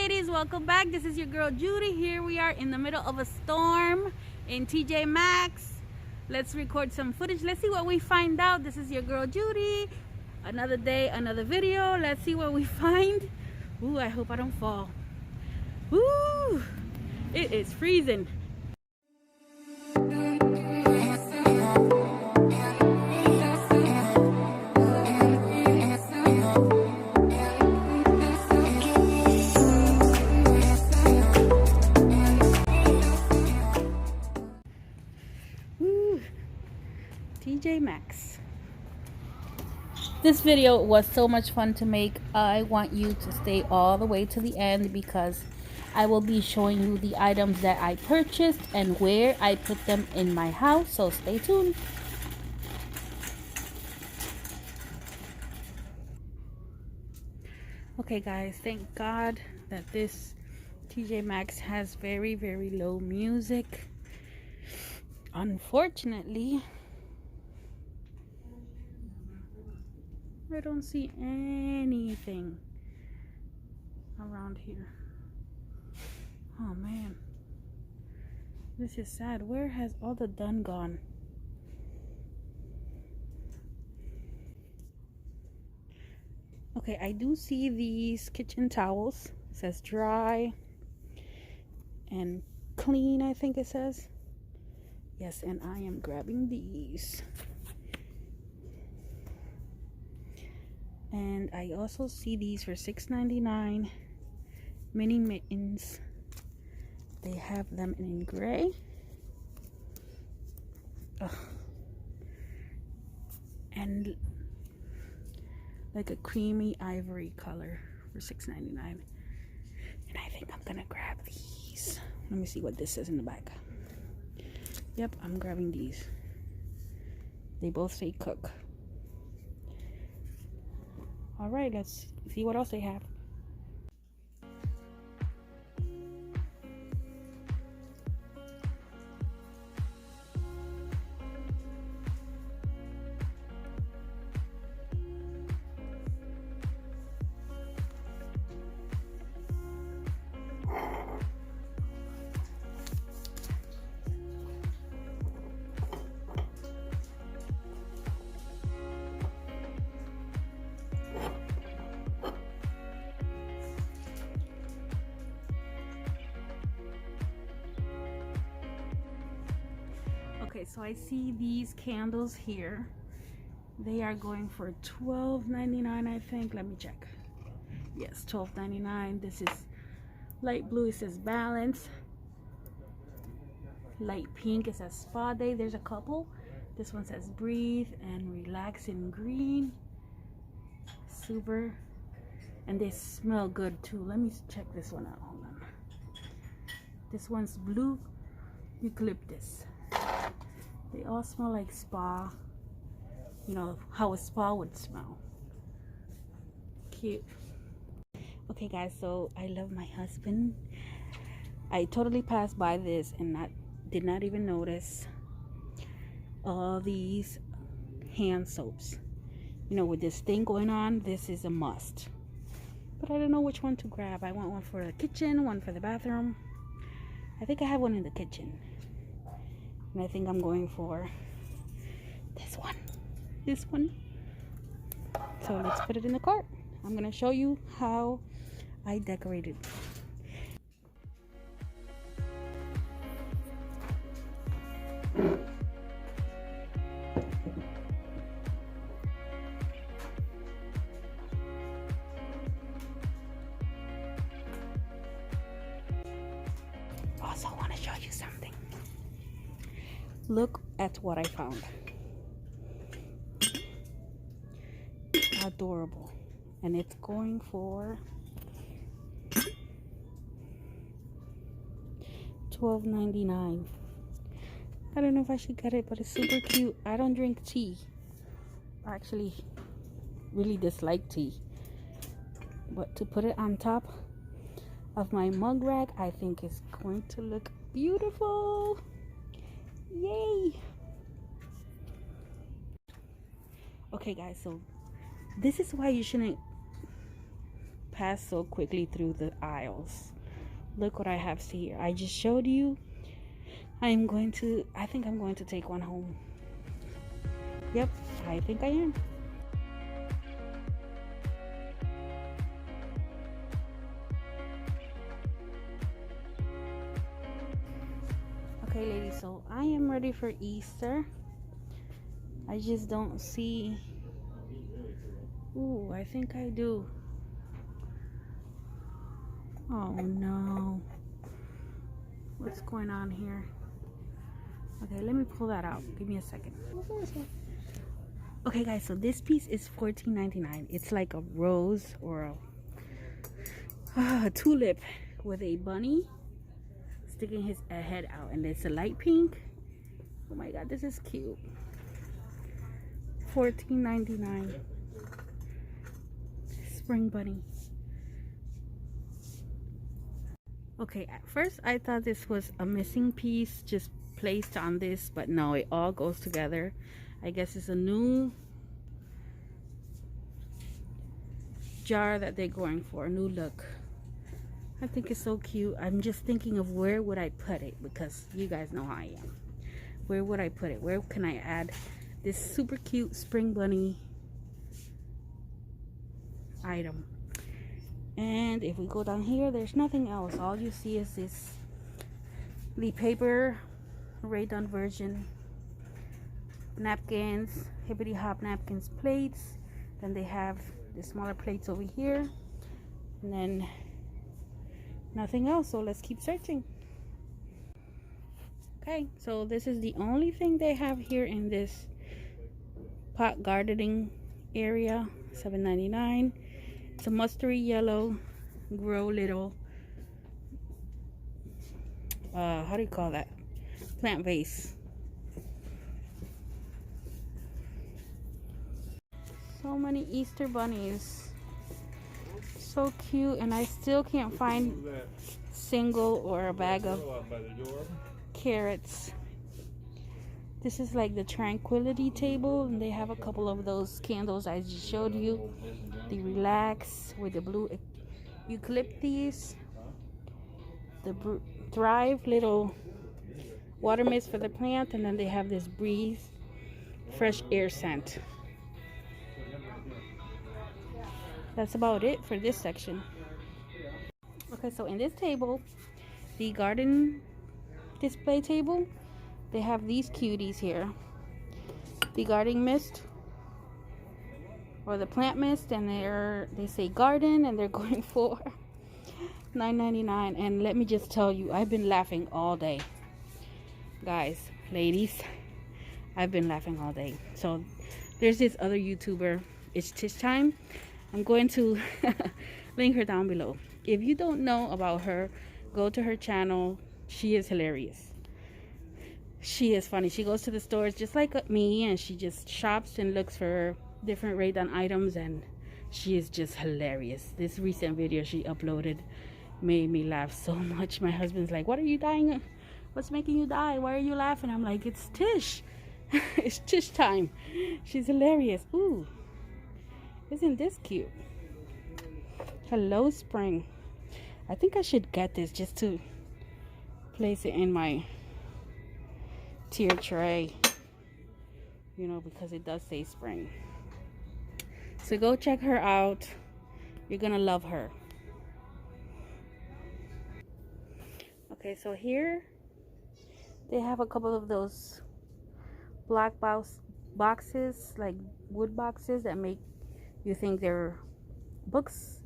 ladies, welcome back. This is your girl Judy. Here we are in the middle of a storm in Tjmaxx. Let's record some footage. Let's see what we find out. This is your girl Judy. Another day, another video. Let's see what we find. Ooh, I hope I don't fall. Ooh, it is freezing. Tjmaxx. This video was so much fun to make. I want you to stay all the way to the end because I will be showing you the items that I purchased and where I put them in my house, so stay tuned. Okay guys, thank God that this Tjmaxx has very low music. Unfortunately, I don't see anything around here. Oh man, this is sad. Where has all the Dunn gone? Okay, I do see these kitchen towels. It says dry and clean, I think it says. Yes, and I am grabbing these. And I also see these for $6.99 mini mittens. They have them in gray. Ugh. And like a creamy ivory color for $6.99. And I think I'm gonna grab these. Let me see what this says in the back. Yep, I'm grabbing these. They both say cook. All right, let's see what else they have. Okay, so I see these candles here. They are going for $12.99, I think. Let me check. Yes, $12.99. This is light blue. It says balance. Light pink. It says spa day. There's a couple. This one says breathe and relax in green. Super. And they smell good too. Let me check this one out. Hold on. This one's blue eucalyptus. They all smell like spa. You know how a spa would smell. Cute. Okay guys, so I love my husband. I totally passed by this and did not even notice all these hand soaps. You know, with this thing going on, this is a must. But I don't know which one to grab. I want one for the kitchen, one for the bathroom. I think I have one in the kitchen. And I think I'm going for this one. This one. So let's put it in the cart. I'm going to show you how I decorated. Also want to show you something. Look at what I found. Adorable. And it's going for $12.99. I don't know if I should get it, but it's super cute. I don't drink tea. I actually really dislike tea. But to put it on top of my mug rack, I think it's going to look beautiful. Yay! Okay guys, so this is why you shouldn't pass so quickly through the aisles. Look what I have here. I just showed you. I think I'm going to take one home. Yep, I think I am. Okay, ladies, so I am ready for Easter. I just don't see. Ooh, I think I do. Oh no. What's going on here? Okay, let me pull that out. Give me a second. Okay, guys, so this piece is $14.99. It's like a rose or a tulip with a bunny sticking his head out, and it's a light pink. Oh my god, this is cute. $14.99. Spring bunny. Okay, at first I thought this was a missing piece just placed on this, but no, it all goes together. I guess it's a new jar that they're going for, a new look. I think it's so cute. I'm just thinking of where would I put it, because you guys know how I am. Where would I put it? Where can I add this super cute spring bunny item? And if we go down here, there's nothing else. All you see is this the paper Rae Dunn version napkins, hippity hop napkins, plates. Then they have the smaller plates over here, and then nothing else. So let's keep searching. Okay, so this is the only thing they have here in this pot gardening area. $7.99. It's a mustardy yellow grow little how do you call that, plant vase. So many Easter bunnies, so cute, and I still can't find single or a bag of carrots. This is like the Tranquility Table, and they have a couple of those candles I just showed you. The Relax with the blue eucalyptus, the Thrive little water mist for the plant, and then they have this Breeze fresh air scent. That's about it for this section. Okay, so in this table, the garden display table, they have these cuties here. The garden mist or the plant mist, and they say garden, and they're going for $9.99. And let me just tell you, I've been laughing all day, guys, ladies. I've been laughing all day. So there's this other YouTuber, it's Tish Time. I'm going to link her down below. If you don't know about her, go to her channel. She is hilarious. She is funny. She goes to the stores just like me, and she just shops and looks for different Rae Dunn items, and she is just hilarious. This recent video she uploaded made me laugh so much. My husband's like, what are you dying? What's making you die? Why are you laughing? I'm like, it's Tish. It's Tish Time. She's hilarious. Ooh, isn't this cute? Hello, spring. I think I should get this just to place it in my tier tray, you know, because it does say spring. So go check her out. You're gonna love her. Okay, so here they have a couple of those black boxes, like wood boxes that make you think they're books.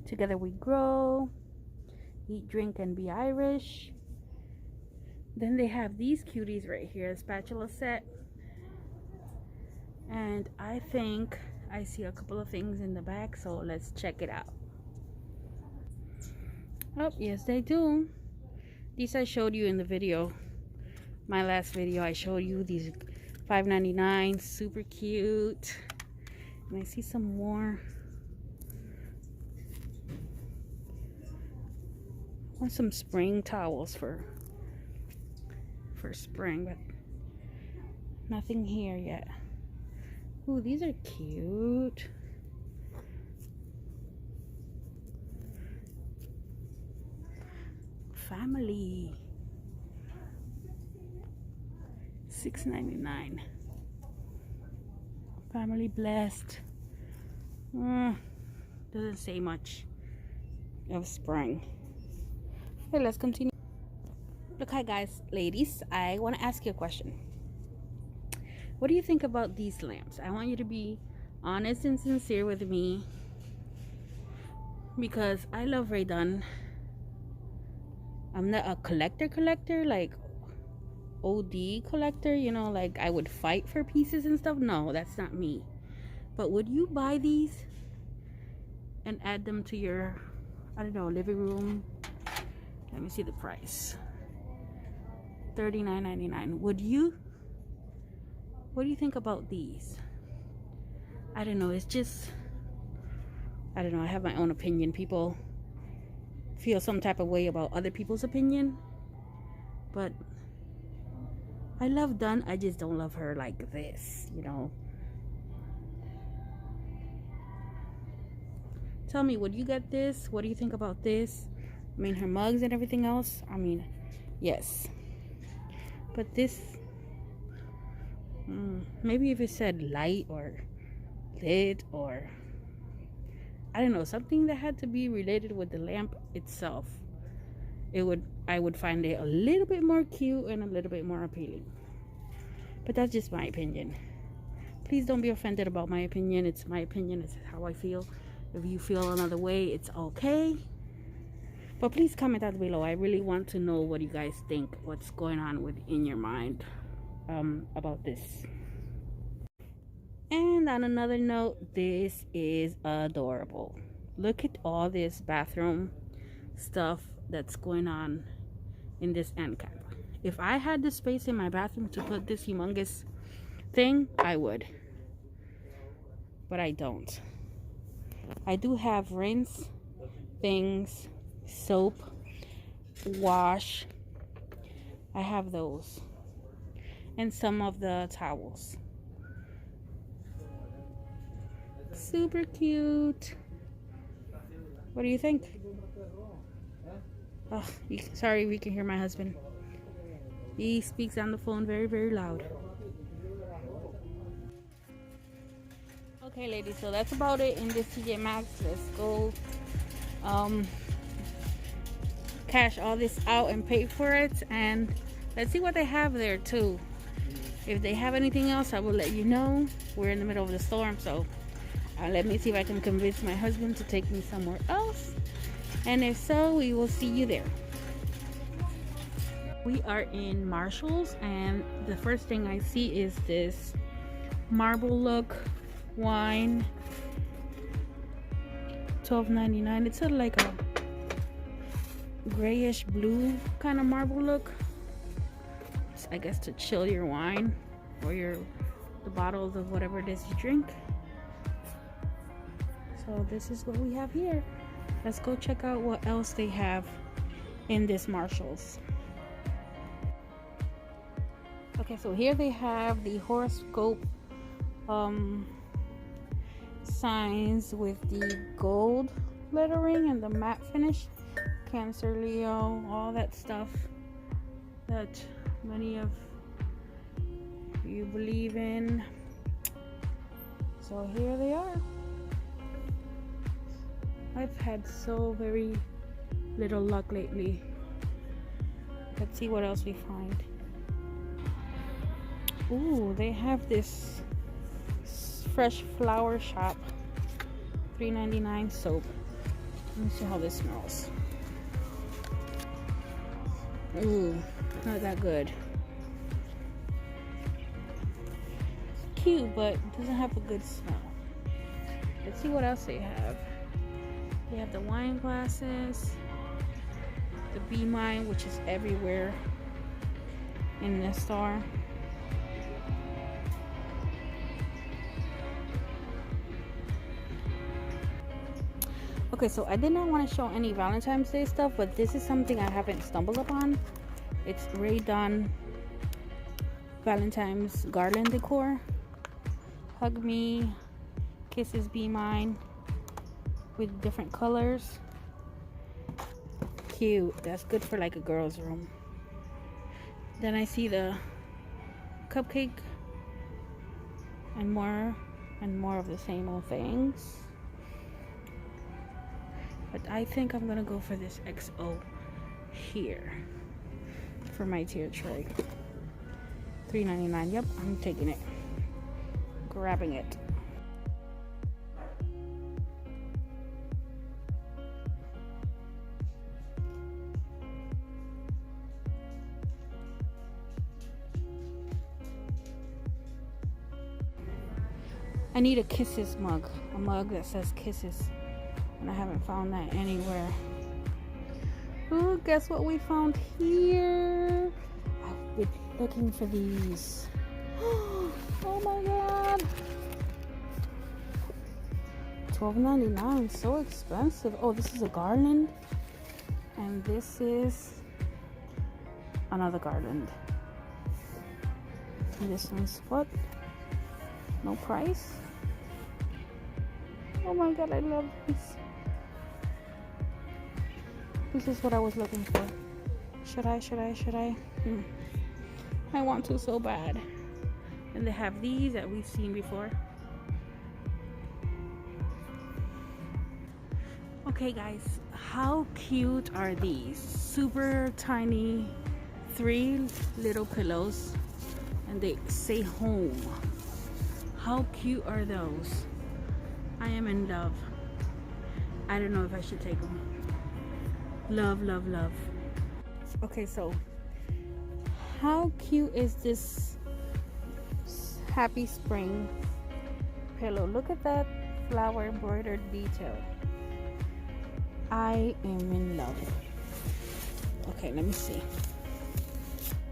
Together we grow, eat, drink, and be Irish. Then they have these cuties right here, a spatula set. And I think I see a couple of things in the back, so let's check it out. Oh, yes they do. These I showed you in the video. My last video, I showed you these $5.99, super cute. And I see some more. I want some spring towels for spring, but nothing here yet. Ooh, these are cute. family. $6.99. Family blessed. Doesn't say much of spring. Okay, let's continue. Look, hi guys, ladies, I want to ask you a question. What do you think about these lamps? I want you to be honest and sincere with me, because I love Rae Dunn. I'm not a collector like OD collector, you know, like I would fight for pieces and stuff. No, that's not me. But would you buy these and add them to your, I don't know, living room? Let me see the price. $39.99. Would you? What do you think about these? I don't know, it's just, I don't know, I have my own opinion. People feel some type of way about other people's opinion, but I love Dunn. I just don't love her like this, you know. Tell me, would you get this? What do you think about this? I mean, her mugs and everything else, I mean, yes. But this, maybe if it said light or lit, or I don't know, something that had to be related with the lamp itself, I would find it a little bit more cute and a little bit more appealing. But that's just my opinion. Please don't be offended about my opinion. It's my opinion. It's how I feel. If you feel another way, it's okay. But please comment down below. I really want to know what you guys think. What's going on in your mind about this. And on another note, this is adorable. Look at all this bathroom stuff that's going on in this end cap. If I had the space in my bathroom to put this humongous thing, I would. But I don't. I do have rinse things, soap, wash. I have those. And some of the towels. Super cute. What do you think? Oh, sorry, we can hear my husband. He speaks on the phone very, very loud. Okay, ladies, so that's about it in this Tjmaxx. Let's go cash all this out and pay for it, and let's see what they have there too. If they have anything else, I will let you know. We're in the middle of the storm, so let me see if I can convince my husband to take me somewhere else, and if so, we will see you there. We are in Marshall's, and the first thing I see is this marble look wine, $12.99. It's sort of like a grayish blue kind of marble look. It's, I guess, to chill your wine or the bottles of whatever it is you drink. So this is what we have here. Let's go check out what else they have in this Marshall's. Okay, so here they have the horoscope signs with the gold lettering and the matte finish. Cancer, Leo, all that stuff that many of you believe in. So here they are. I've had so very little luck lately. Let's see what else we find. Ooh, they have this fresh flower shop, $3.99 soap. Let me see how this smells. Ooh, not that good. It's cute, but it doesn't have a good smell. Let's see what else they have. They have the wine glasses, the Be Mine, which is everywhere in the store. Okay, so I did not want to show any Valentine's Day stuff, but this is something I haven't stumbled upon. It's Rae Dunn Valentine's Garland Decor. Hug Me, Kisses Be Mine, with different colors. cute. That's good for like a girl's room. Then I see the cupcake and more of the same old things. But I think I'm gonna go for this XO here for my tier tray. $3.99. Yep, I'm taking it. Grabbing it. I need a kisses mug. A mug that says kisses. And I haven't found that anywhere. Ooh, guess what we found here? I've been looking for these. Oh my god. $12.99. So expensive. Oh, this is a Garland. And this is another Garland. And this one's what? No price? Oh my god, I love this. This is what I was looking for. Should I? I want to so bad. And they have these that we've seen before. Okay guys, how cute are these? Super tiny 3 little pillows. And they say home. How cute are those? I am in love. I don't know if I should take them. Love, love, love. Okay, so how cute is this Happy Spring pillow? Look at that flower embroidered detail. I am in love. Okay, let me see.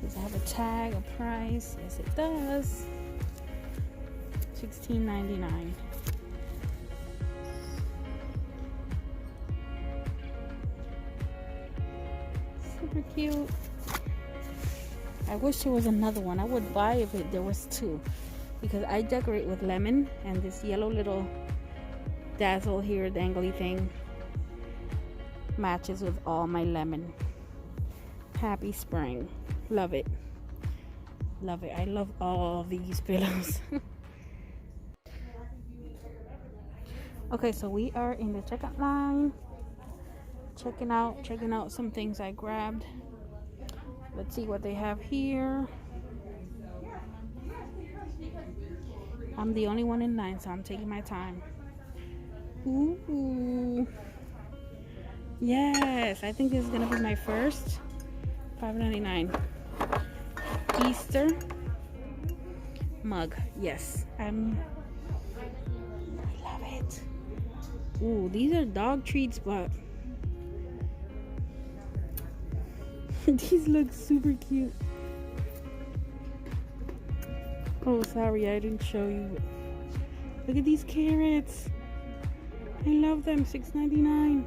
Does it have a tag, a price? Yes, it does. $16.99. Super cute. I wish there was another one. I would buy if there was 2, because I decorate with lemon, and this yellow little dazzle here, dangly thing, matches with all my lemon. Happy Spring. Love it. Love it. I love all these pillows. Okay, so we are in the checkout line, checking out some things I grabbed. Let's see what they have here. I'm the only one in line, so I'm taking my time. Ooh, yes, I think this is gonna be my first. $5.99 Easter mug. Yes, I love it. Ooh, these are dog treats, but these look super cute. Oh, sorry, I didn't show you. Look at these carrots. I love them. $6.99.